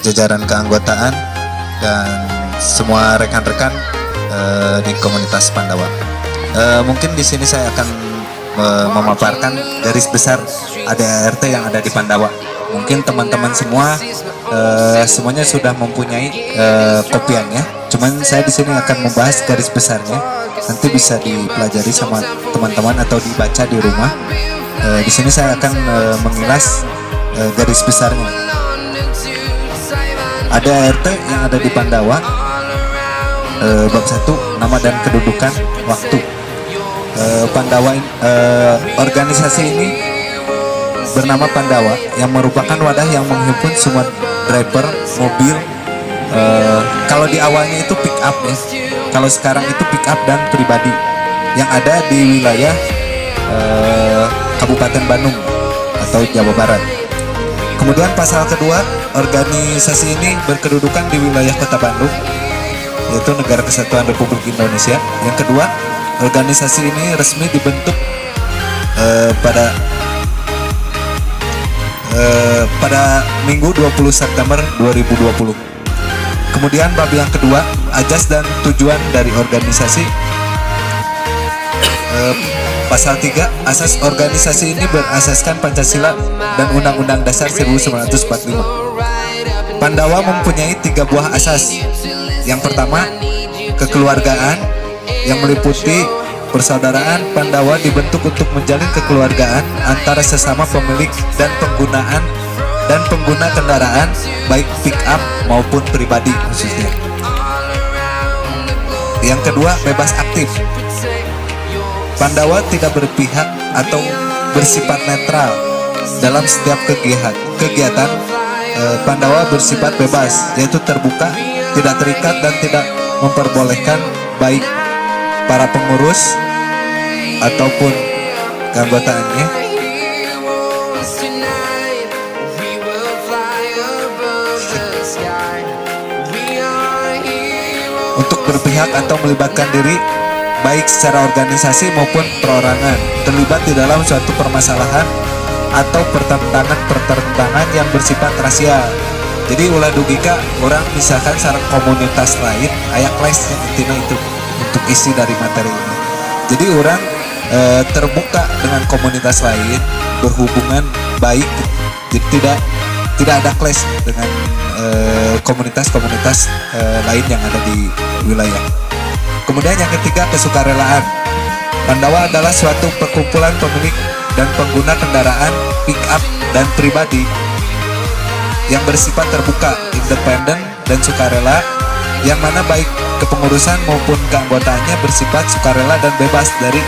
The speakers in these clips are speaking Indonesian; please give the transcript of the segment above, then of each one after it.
jajaran keanggotaan dan semua rekan-rekan di komunitas Pandawa. Mungkin di sini saya akan memaparkan garis besar ADART yang ada di Pandawa. Mungkin teman-teman semua semuanya sudah mempunyai kopiannya. Cuman saya di sini akan membahas garis besarnya. Nanti bisa dipelajari sama teman-teman atau dibaca di rumah. Di sini saya akan mengilas garis besarnya. ADART yang ada di Pandawa, bab 1, nama dan kedudukan waktu. Pandawa, organisasi ini bernama Pandawa yang merupakan wadah yang menghimpun semua driver mobil. Kalau di awalnya itu pick up ya, kalau sekarang itu pick up dan pribadi yang ada di wilayah Kabupaten Bandung atau Jawa Barat. Kemudian pasal kedua, organisasi ini berkedudukan di wilayah Kota Bandung, yaitu Negara Kesatuan Republik Indonesia. Yang kedua, organisasi ini resmi dibentuk pada Minggu 20 September 2020. Kemudian bab yang kedua, ajas dan tujuan dari organisasi. Pasal 3, asas organisasi ini berasaskan Pancasila dan Undang-Undang Dasar 1945. Pandawa mempunyai 3 buah asas. Yang pertama, kekeluargaan yang meliputi persaudaraan. Pandawa dibentuk untuk menjalin kekeluargaan antara sesama pemilik dan pengguna kendaraan, baik pick up maupun pribadi khususnya. Yang kedua, bebas aktif. Pandawa tidak berpihak atau bersifat netral dalam setiap kegiatan. Pandawa bersifat bebas, yaitu terbuka, tidak terikat dan tidak memperbolehkan baik para pengurus ataupun keanggotaannya untuk berpihak atau melibatkan diri baik secara organisasi maupun perorangan terlibat di dalam suatu permasalahan atau pertentangan yang bersifat rasial. Jadi ulah dugika orang misalkan sareng komunitas lain aya kelas intinya itu untuk isi dari materi ini. Jadi orang terbuka dengan komunitas lain, berhubungan baik, jadi tidak ada clash dengan komunitas-komunitas lain yang ada di wilayah. Kemudian yang ketiga, kesukarelaan. Pandawa adalah suatu perkumpulan pemilik dan pengguna kendaraan pick up dan pribadi yang bersifat terbuka, independen dan sukarela, yang mana baik kepengurusan maupun keanggotaannya bersifat sukarela dan bebas dari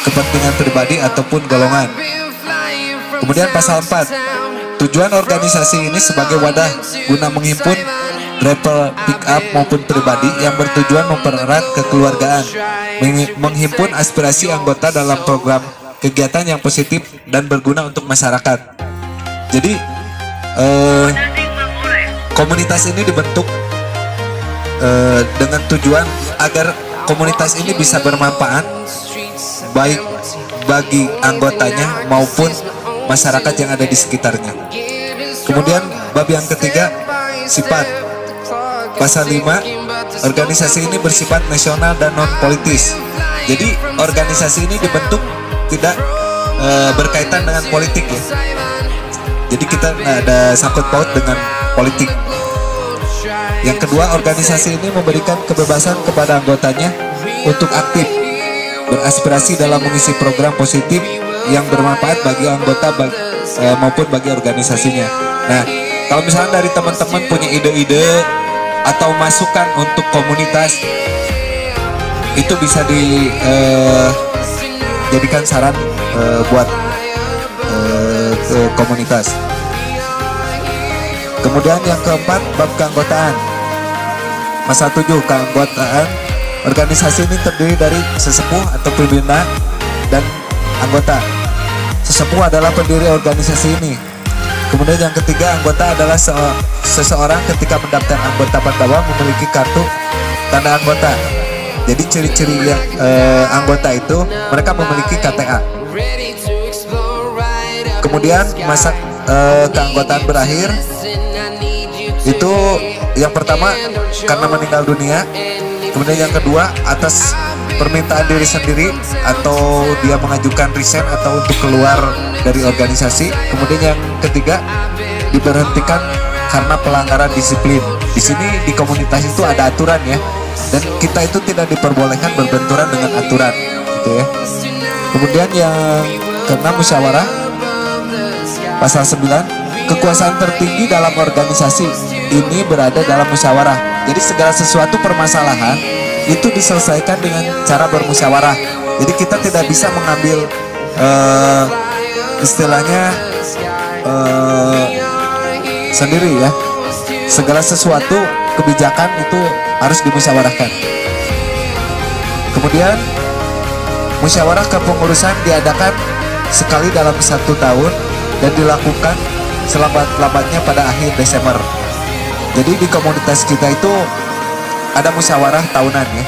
kepentingan pribadi ataupun golongan. Kemudian pasal 4, tujuan organisasi ini sebagai wadah guna menghimpun driver pick up maupun pribadi yang bertujuan mempererat kekeluargaan, menghimpun aspirasi anggota dalam program kegiatan yang positif dan berguna untuk masyarakat. Jadi komunitas ini dibentuk dengan tujuan agar komunitas ini bisa bermanfaat baik bagi anggotanya maupun masyarakat yang ada di sekitarnya. Kemudian bab yang ketiga, sifat. Pasal 5, organisasi ini bersifat nasional dan non politis. Jadi organisasi ini dibentuk tidak berkaitan dengan politik ya. Jadi kita nggak ada sangkut paut dengan politik. Yang kedua, organisasi ini memberikan kebebasan kepada anggotanya untuk aktif beraspirasi dalam mengisi program positif yang bermanfaat bagi anggota maupun bagi organisasinya. Nah, kalau misalnya dari teman-teman punya ide-ide atau masukan untuk komunitas, itu bisa dijadikan saran buat ke komunitas. Kemudian yang keempat, bab keanggotaan. Pasal 7, keanggotaan. Organisasi ini terdiri dari sesepuh atau pembina dan anggota. Sesepuh adalah pendiri organisasi ini. Kemudian yang ketiga, anggota adalah seseorang ketika mendaftar anggota Pandawa memiliki kartu tanda anggota. Jadi ciri-ciri yang anggota itu mereka memiliki KTA. Kemudian masa keanggotaan berakhir Itu yang pertama karena meninggal dunia. Kemudian yang kedua atas permintaan diri sendiri atau dia mengajukan resign atau untuk keluar dari organisasi. Kemudian yang ketiga diberhentikan karena pelanggaran disiplin. Di sini di komunitas itu ada aturan ya, dan kita itu tidak diperbolehkan berbenturan dengan aturan, gitu ya. Kemudian yang keenam musyawarah, pasal 9, kekuasaan tertinggi dalam organisasi ini berada dalam musyawarah. Jadi segala sesuatu permasalahan itu diselesaikan dengan cara bermusyawarah. Jadi kita tidak bisa mengambil istilahnya sendiri ya. Segala sesuatu kebijakan itu harus dimusyawarahkan. Kemudian musyawarah kepengurusan diadakan sekali dalam 1 tahun dan dilakukan selambat-lambatnya pada akhir Desember. Jadi di komunitas kita itu ada musyawarah tahunan ya.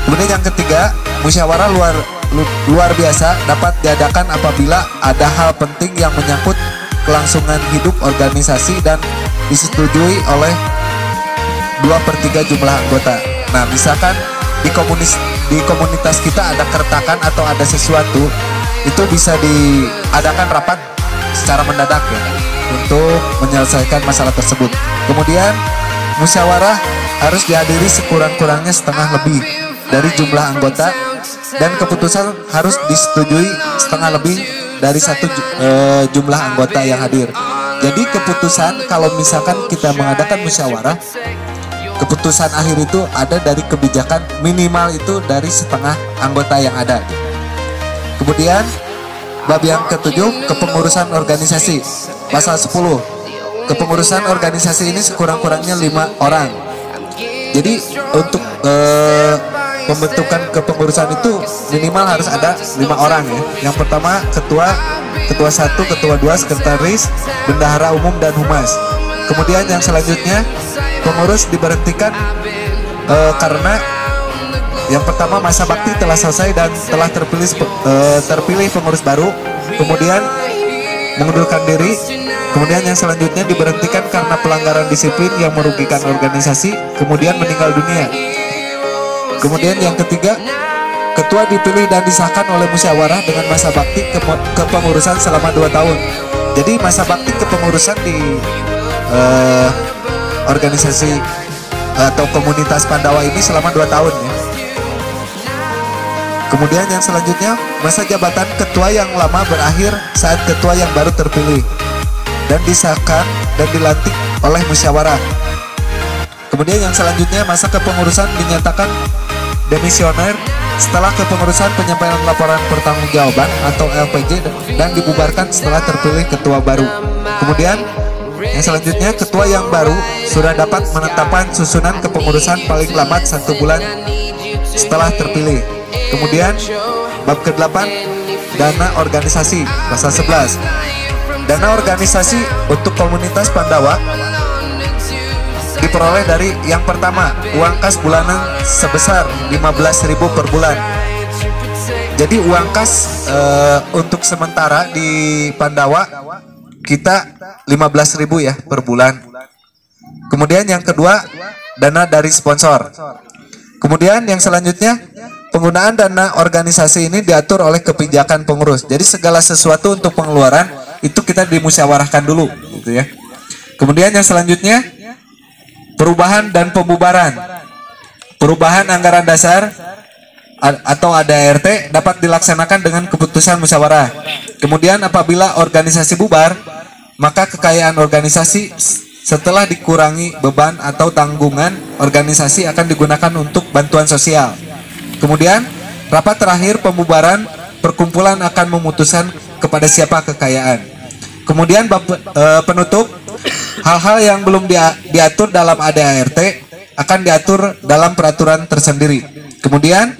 Kemudian yang ketiga, musyawarah luar biasa dapat diadakan apabila ada hal penting yang menyangkut kelangsungan hidup organisasi dan disetujui oleh 2/3 jumlah anggota. Nah, misalkan di komunitas kita ada keretakan atau ada sesuatu, itu bisa diadakan rapat secara mendadak ya, untuk menyelesaikan masalah tersebut. Kemudian musyawarah harus dihadiri sekurang-kurangnya setengah lebih dari jumlah anggota, dan keputusan harus disetujui setengah lebih dari jumlah anggota yang hadir. Jadi keputusan kalau misalkan kita mengadakan musyawarah, keputusan akhir itu ada dari kebijakan minimal itu dari setengah anggota yang ada. Kemudian bab yang ketujuh, kepengurusan organisasi, pasal 10. Kepengurusan organisasi ini sekurang-kurangnya 5 orang. Jadi untuk pembentukan kepengurusan itu minimal harus ada 5 orang ya. Yang pertama ketua 1, ketua 2, sekretaris, bendahara umum dan humas. Kemudian yang selanjutnya pengurus diberhentikan karena yang pertama masa bakti telah selesai dan telah terpilih pengurus baru. Kemudian mengundurkan diri. Kemudian yang selanjutnya diberhentikan karena pelanggaran disiplin yang merugikan organisasi. Kemudian meninggal dunia. Kemudian yang ketiga, ketua dipilih dan disahkan oleh musyawarah dengan masa bakti kepengurusan selama 2 tahun. Jadi masa bakti kepengurusan di organisasi atau komunitas Pandawa ini selama 2 tahun ya. Kemudian yang selanjutnya, masa jabatan ketua yang lama berakhir saat ketua yang baru terpilih dan disahkan dan dilantik oleh musyawarah. Kemudian yang selanjutnya, masa kepengurusan dinyatakan demisioner setelah kepengurusan penyampaian laporan pertanggungjawaban atau LPJ dan dibubarkan setelah terpilih ketua baru. Kemudian yang selanjutnya, ketua yang baru sudah dapat menetapkan susunan kepengurusan paling lambat 1 bulan setelah terpilih. Kemudian bab ke-8, dana organisasi, pasal 11. Dana organisasi untuk komunitas Pandawa diperoleh dari yang pertama, uang kas bulanan sebesar 15.000 per bulan. Jadi uang kas untuk sementara di Pandawa kita 15.000 ya per bulan. Kemudian yang kedua, dana dari sponsor. Kemudian yang selanjutnya, penggunaan dana organisasi ini diatur oleh kebijakan pengurus. Jadi segala sesuatu untuk pengeluaran itu kita dimusyawarahkan dulu, gitu ya. Kemudian yang selanjutnya, perubahan dan pembubaran. Perubahan anggaran dasar atau ADART dapat dilaksanakan dengan keputusan musyawarah. Kemudian apabila organisasi bubar, maka kekayaan organisasi setelah dikurangi beban atau tanggungan organisasi akan digunakan untuk bantuan sosial. Kemudian rapat terakhir pembubaran perkumpulan akan memutuskan kepada siapa kekayaan. Kemudian penutup, hal-hal yang belum diatur dalam ADART akan diatur dalam peraturan tersendiri. Kemudian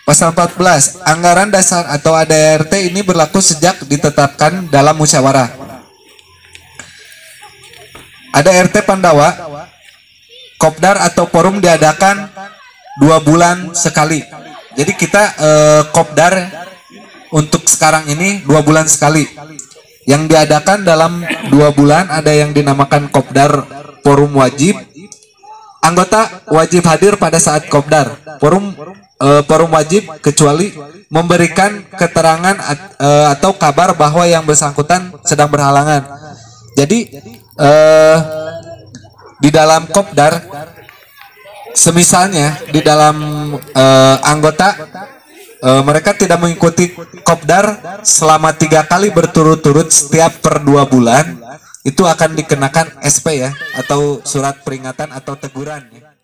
pasal 14, anggaran dasar atau ADART ini berlaku sejak ditetapkan dalam musyawarah. ADART Pandawa, Kopdar atau forum diadakan 2 bulan sekali. Jadi kita Kopdar untuk sekarang ini 2 bulan sekali. yang diadakan dalam 2 bulan, ada yang dinamakan Kopdar Forum Wajib. Anggota wajib hadir pada saat Kopdar. Forum wajib kecuali memberikan keterangan atau kabar bahwa yang bersangkutan sedang berhalangan. Jadi di dalam Kopdar, semisalnya di dalam anggota mereka tidak mengikuti Kopdar selama 3 kali berturut-turut setiap per 2 bulan, itu akan dikenakan SP ya, atau surat peringatan atau teguran ya.